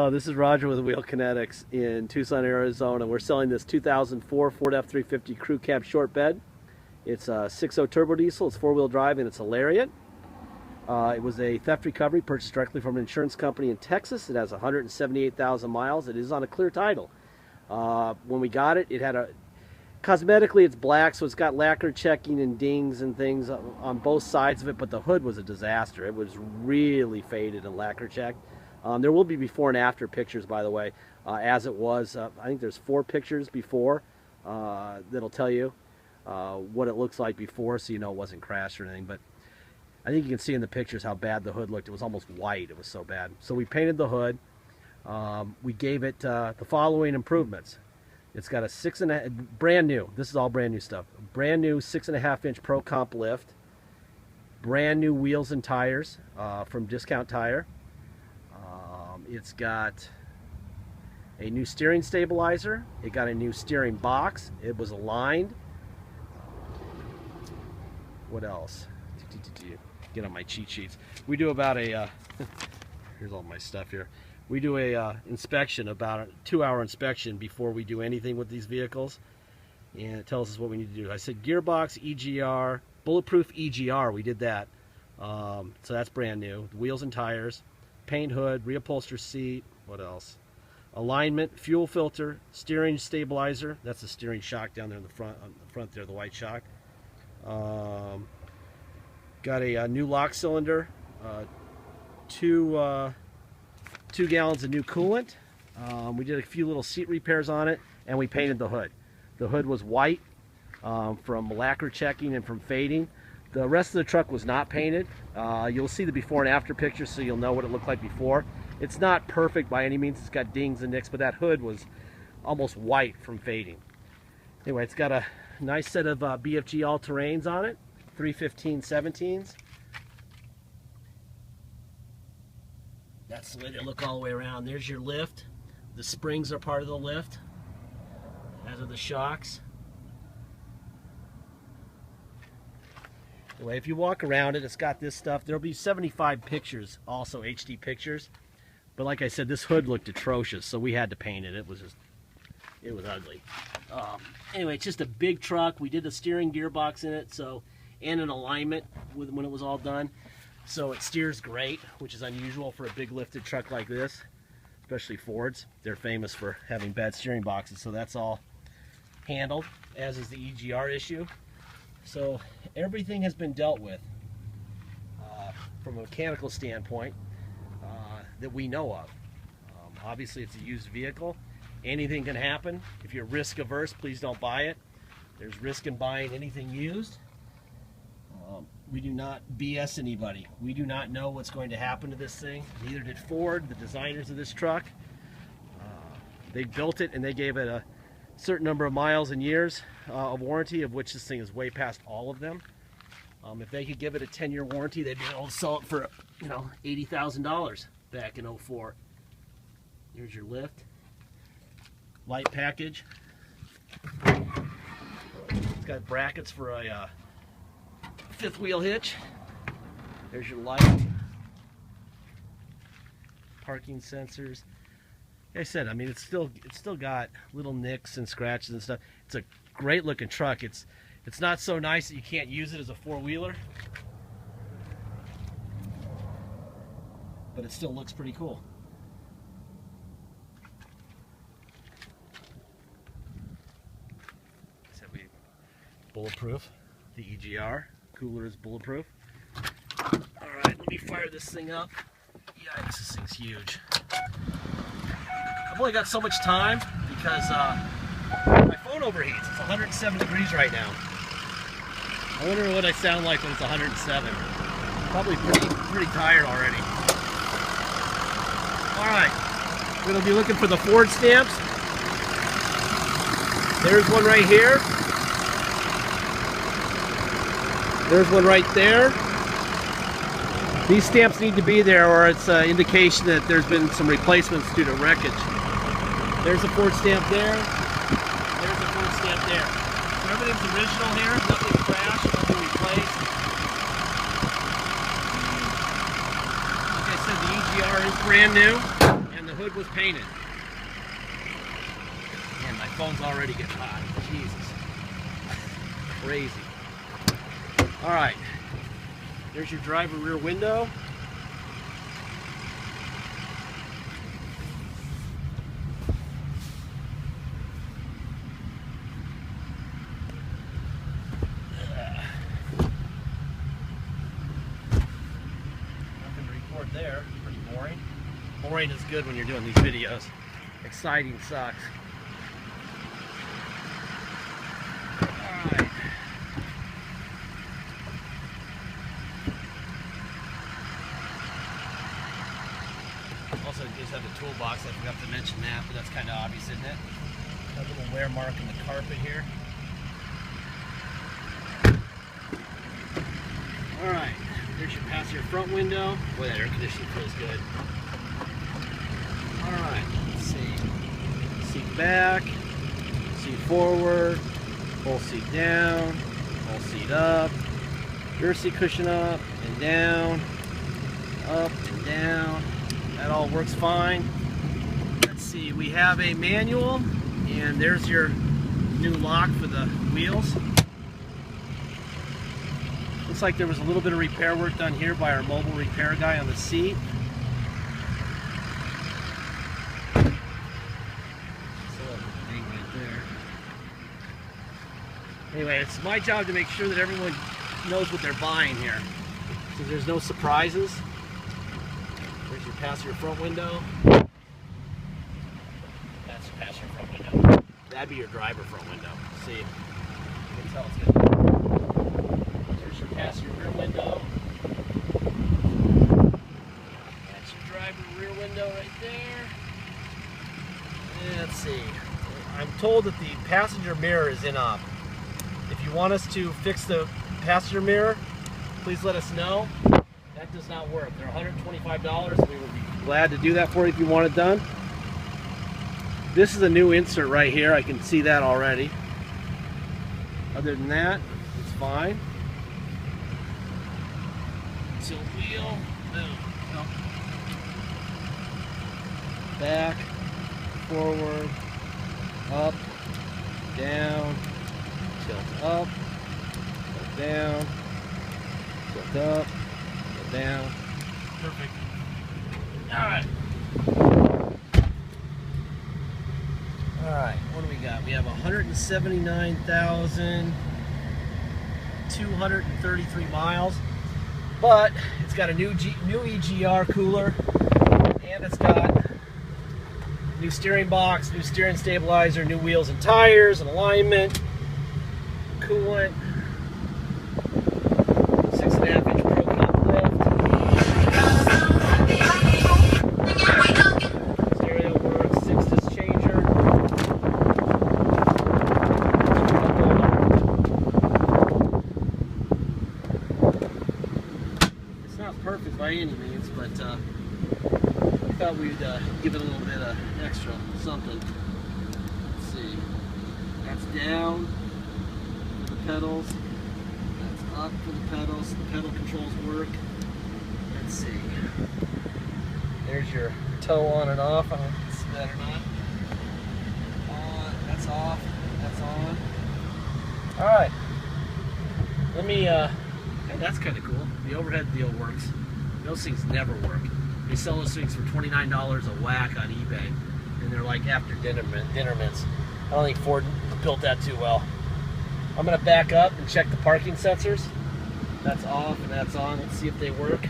This is Roger with Wheel Kinetics in Tucson, Arizona. We're selling this 2004 Ford F-350 Crew Cab short bed. It's a 6.0 turbo diesel, it's four-wheel drive, and it's a Lariat. It was a theft recovery purchased directly from an insurance company in Texas. It has 178,000 miles. It is on a clear title. When we got it, it had a... Cosmetically, it's black, so it's got lacquer checking and dings and things on both sides of it, but the hood was a disaster. It was really faded and lacquer checked. There will be before and after pictures, by the way, as it was. I think there's 4 pictures before that'll tell you what it looks like before, so you know it wasn't crashed or anything. But I think you can see in the pictures how bad the hood looked. It was almost white. It was so bad. So we painted the hood. We gave it the following improvements. It's got a 6.5, brand new. This is all brand new stuff. Brand new 6.5-inch Pro Comp lift. Brand new wheels and tires from Discount Tire. It's got a new steering stabilizer. It got a new steering box. It was aligned. What else? Get on my cheat sheets. We do about a here's all my stuff here. We do a inspection, about a 2-hour inspection before we do anything with these vehicles, and it tells us what we need to do. I said gearbox, EGR, bulletproof EGR. We did that, so that's brand new. The wheels and tires, paint hood, reupholster seat. What else? Alignment, fuel filter, steering stabilizer. That's the steering shock down there in the front. On the front there, the white shock. Got a new lock cylinder. 2 gallons of new coolant. We did a few little seat repairs on it, and we painted the hood. The hood was white from lacquer checking and from fading. The rest of the truck was not painted. You'll see the before and after pictures, so you'll know what it looked like before. It's not perfect by any means. It's got dings and nicks, but that hood was almost white from fading. Anyway, it's got a nice set of BFG all-terrains on it, 315/17s. That's the way they look all the way around. There's your lift. The springs are part of the lift, as are the shocks. Anyway, if you walk around it, it's got this stuff. There'll be 75 pictures, also HD pictures. But like I said, this hood looked atrocious, so we had to paint it. It was ugly. Anyway, it's just a big truck. We did a steering gearbox in it, and an alignment when it was all done. So it steers great, which is unusual for a big lifted truck like this, especially Fords. They're famous for having bad steering boxes, so that's all handled, as is the EGR issue. So everything has been dealt with from a mechanical standpoint that we know of. Obviously, it's a used vehicle. Anything can happen. If you're risk averse, please don't buy it. There's risk in buying anything used. We do not BS anybody. We do not know what's going to happen to this thing. Neither did Ford, the designers of this truck. They built it and they gave it a certain number of miles and years of warranty, of which this thing is way past all of them. If they could give it a 10-year warranty, they'd be able to sell it for, $80,000 back in '04. Here's your lift. Light package. It's got brackets for a 5th wheel hitch. There's your light. Parking sensors. Like I said, I mean, it's still got little nicks and scratches and stuff. It's a great looking truck. It's not so nice that you can't use it as a 4-wheeler, but it still looks pretty cool. Like I said, bulletproof. The EGR cooler is bulletproof. All right, let me fire this thing up. Yikes, this thing's huge. I've only got so much time because my phone overheats. It's 107 degrees right now. I wonder what I sound like when it's 107. Probably pretty tired already. All right, we're gonna be looking for the Ford stamps. There's one right here. There's one right there. These stamps need to be there, or it's an indication that there's been some replacements due to wreckage. There's a Ford stamp there. There's a Ford stamp there. So everything's original here. Nothing crashed, nothing replaced. Like I said, the EGR is brand new, and the hood was painted. Man, my phone's already getting hot. Jesus. Crazy. Alright. There's your driver rear window. Nothing to report there. Pretty boring. Boring is good when you're doing these videos. Exciting sucks. Alright. Also just have the toolbox. I forgot to mention that, but that's kind of obvious, isn't it? A little wear mark in the carpet here. Alright, there's your passenger front window. Boy, that air conditioning feels good. Alright, let's see. Seat back, seat forward, whole seat down, whole seat up, rear seat cushion up and down, up and down. That all works fine. Let's see, we have a manual, and there's your new lock for the wheels. Looks like there was a little bit of repair work done here by our mobile repair guy on the seat. Anyway, it's my job to make sure that everyone knows what they're buying here, so there's no surprises. There's your passenger front window. That's your passenger front window. That'd be your driver front window. See, you can tell it's good. There's your passenger rear window. That's your driver rear window right there. And let's see. I'm told that the passenger mirror is in op. If you want us to fix the passenger mirror, please let us know. That does not work. They're $125. We would be glad to do that for you if you want it done. This is a new insert right here. I can see that already. Other than that, it's fine. Tilt wheel, boom. Back, forward, up, down, tilt up, tilt down, tilt up, tilt down. Perfect. Alright. Alright, what do we got? We have 179,233 miles, but it's got a new EGR cooler, and it's got new steering box, new steering stabilizer, new wheels and tires and alignment, coolant, 6.5-inch Pro Cup lift. Stereo works, 6-disc changer. It's not perfect by any means, but I thought we'd give it a little bit of extra something. Let's see. That's down for the pedals. That's up for the pedals. The pedal controls work. Let's see. There's your toe on and off. I don't know if you can see that or not. On. That's off. That's on. Alright. Let me, that's kind of cool. The overhead deal works. Those things never work. They sell those things for $29 a whack on eBay, and they're like after dinner mints. I don't think Ford built that too well. I'm going to back up and check the parking sensors. That's off and that's on. Let's see if they work.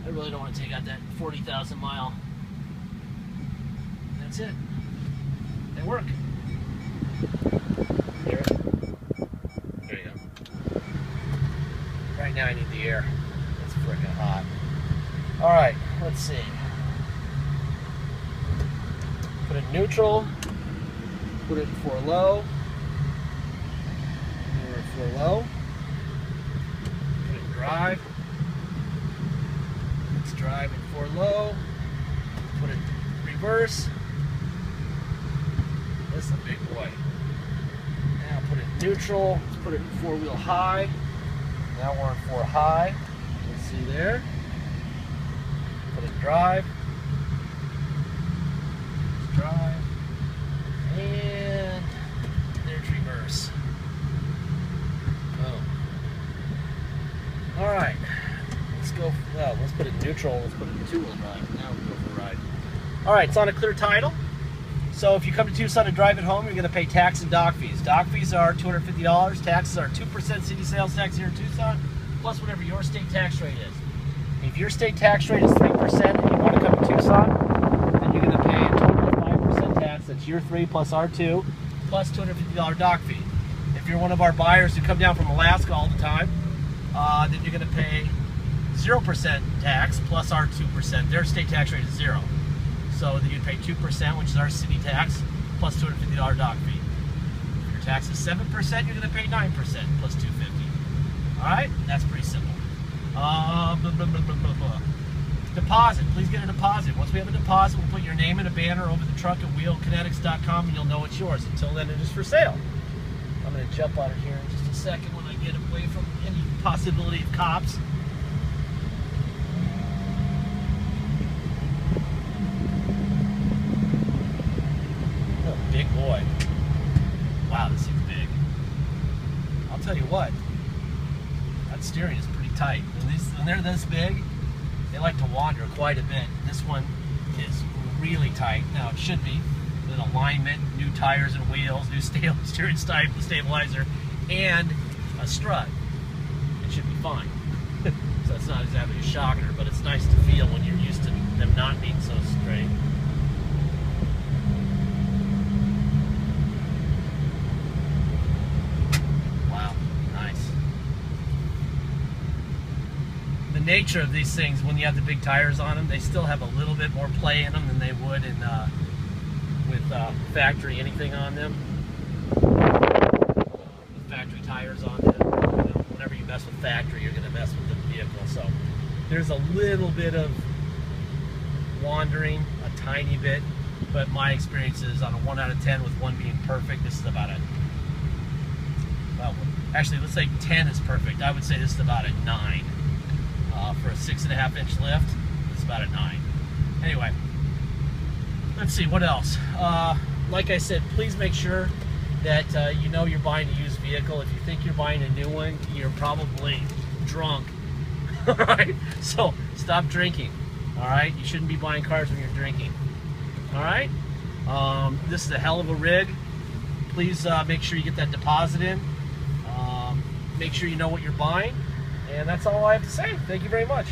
I really don't want to take out that 40,000 mile. That's it. They work. Here. There you go. Right now I need the air. It's freaking hot. Alright, let's see. Put it in neutral. Put it for low. Put it for low. Put it in drive. Let's drive it for low. Put it in reverse. This is a big boy. Now put it in neutral. Let's put it in 4-wheel high. Now we're in 4 high. See there? Put it in drive. Drive. And there's reverse. Oh. Alright. Let's go, well, let's put it in neutral. Let's put it in two-wheel drive. Now we'll go for a ride. Alright, it's on a clear title. So if you come to Tucson to drive it home, you're going to pay tax and dock fees. Dock fees are $250. Taxes are 2% city sales tax here in Tucson, plus whatever your state tax rate is. If your state tax rate is 3% and you want to come to Tucson, then you're going to pay a total of 5% tax. That's year 3 plus R2, plus $250 dock fee. If you're one of our buyers who come down from Alaska all the time, then you're going to pay 0% tax plus our 2%. Their state tax rate is 0. So then you'd pay 2%, which is our city tax, plus $250 dock fee. If your tax is 7%, you're going to pay 9% plus $250. All right, that's pretty simple. Deposit. Please get a deposit. Once we have a deposit, we'll put your name in a banner over the truck at wheelkinetics.com, and you'll know it's yours. Until then, it is for sale. I'm going to jump out of here in just a second when I get away from any possibility of cops. Big boy. Wow, this thing's big. I'll tell you what, that steering is pretty tight. When they're this big, they like to wander quite a bit. This one is really tight. Now it should be with alignment, new tires and wheels, new steering stabilizer, and a strut. It should be fine. So it's not exactly a shocker, but it's nice to feel when you're used to them not being so straight. Nature of these things, when you have the big tires on them, they still have a little bit more play in them than they would in with factory anything on them. With factory tires on them, whenever you mess with factory, you're going to mess with the vehicle. So there's a little bit of wandering, a tiny bit, but my experience is on a 1 out of 10 with 1 being perfect, this is about a, well, actually let's say 10 is perfect. I would say this is about a 9. For a 6.5-inch lift, it's about a 9. Anyway, let's see, what else? Like I said, please make sure that you know you're buying a used vehicle. If you think you're buying a new one, you're probably drunk. All right, so stop drinking. All right, you shouldn't be buying cars when you're drinking. All right, this is a hell of a rig. Please make sure you get that deposit in. Make sure you know what you're buying. And that's all I have to say. Thank you very much.